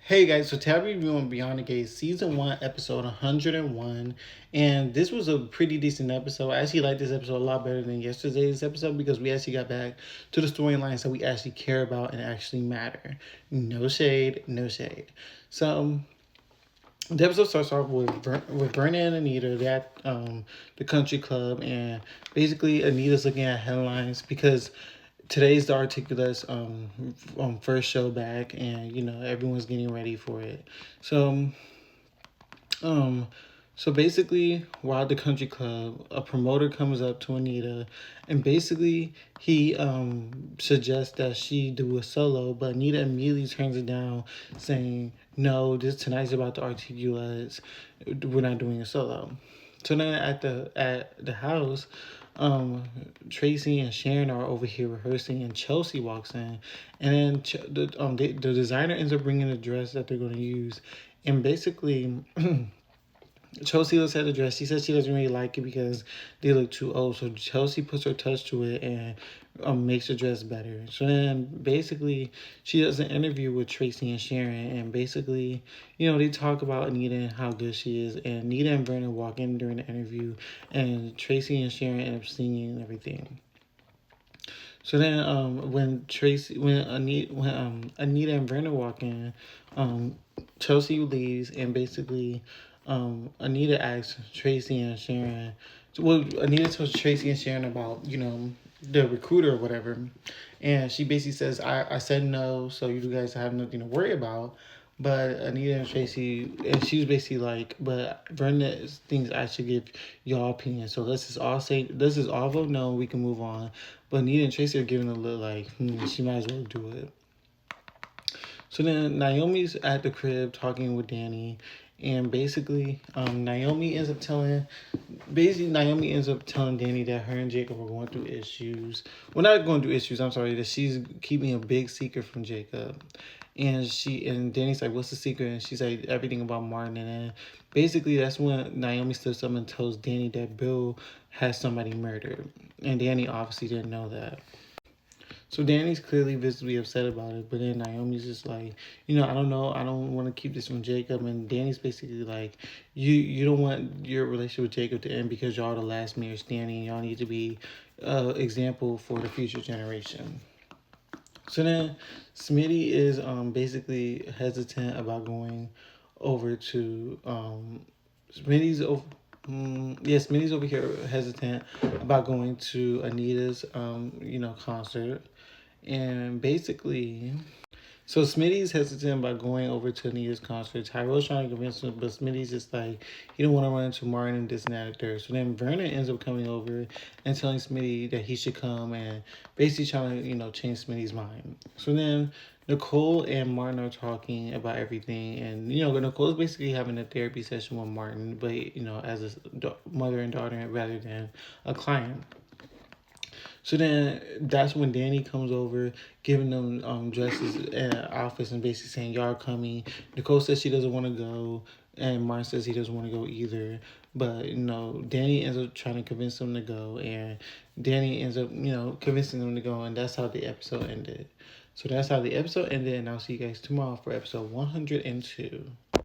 Hey guys, so today I'm reviewing Beyond the Gate Season 1, Episode 101. And this was a pretty decent episode. I actually like this episode a lot better than yesterday's episode because we actually got back to the storylines that we actually care about and actually matter. No shade, no shade. So, the episode starts off with Bernie and Anita. They're at the country club, and basically Anita's looking at headlines because today's the Articulate's first show back, and everyone's getting ready for it. So um so basically, while at the country club, a promoter comes up to Anita, and basically he suggests that she do a solo, but Anita immediately turns it down, saying, "No, this tonight's about the Articulates. We're not doing a solo." So then at the house, um, Tracy and Sharon are over here rehearsing, and Chelsea walks in, and then the designer ends up bringing a dress that they're going to use, and basically. Chelsea looks at the dress. She says she doesn't really like it because they look too old. So Chelsea puts her touch to it and makes the dress better. So then basically she does an interview with Tracy and Sharon, and basically they talk about Anita and how good she is. And Anita and Vernon walk in during the interview, and Tracy and Sharon end up singing and everything. So then, when Anita and Brenda walk in, Chelsea leaves, and basically, Anita asks Tracy and Sharon. Well, Anita tells Tracy and Sharon about the recruiter or whatever, and she basically says, "I said no, so you guys have nothing to worry about." But Anita and Tracy, and she was basically like, "But Brenda thinks I should give y'all opinion, so let's just all vote no, we can move on." But Anita and Tracy are giving a little like, she might as well do it. So then Naomi's at the crib talking with Danny, and Naomi ends up telling Danny that her and Jacob are going through issues. Well, not going through issues. I'm sorry, that she's keeping a big secret from Jacob. And Danny's like, "What's the secret?" And she's like, "Everything about Martin." And then basically that's when Naomi steps up and tells Danny that Bill has somebody murdered, and Danny obviously didn't know that. So Danny's clearly visibly upset about it, but then Naomi's just like, I don't know, I don't want to keep this from Jacob, and Danny's basically like, you don't want your relationship with Jacob to end because y'all the last man standing. Y'all need to be example for the future generation. So then Smitty is basically hesitant about going over to Smitty's over. Yes, Smitty's over here hesitant about going to Anita's concert, and basically, so Smitty's hesitant about going over to Anita's concert. Tyrell's trying to convince him, but Smitty's just like, he don't want to run into Martin and this and that and third. So then Vernon ends up coming over and telling Smitty that he should come, and basically trying to, change Smitty's mind. So then Nicole and Martin are talking about everything, and Nicole's basically having a therapy session with Martin, but as a mother and daughter rather than a client. So then that's when Danny comes over, giving them dresses and outfits, and basically saying, "Y'all coming." Nicole says she doesn't want to go, and Martin says he doesn't want to go either. But Danny ends up trying to convince them to go, and Danny ends up convincing them to go, and that's how the episode ended. So that's how the episode ended, and I'll see you guys tomorrow for episode 102.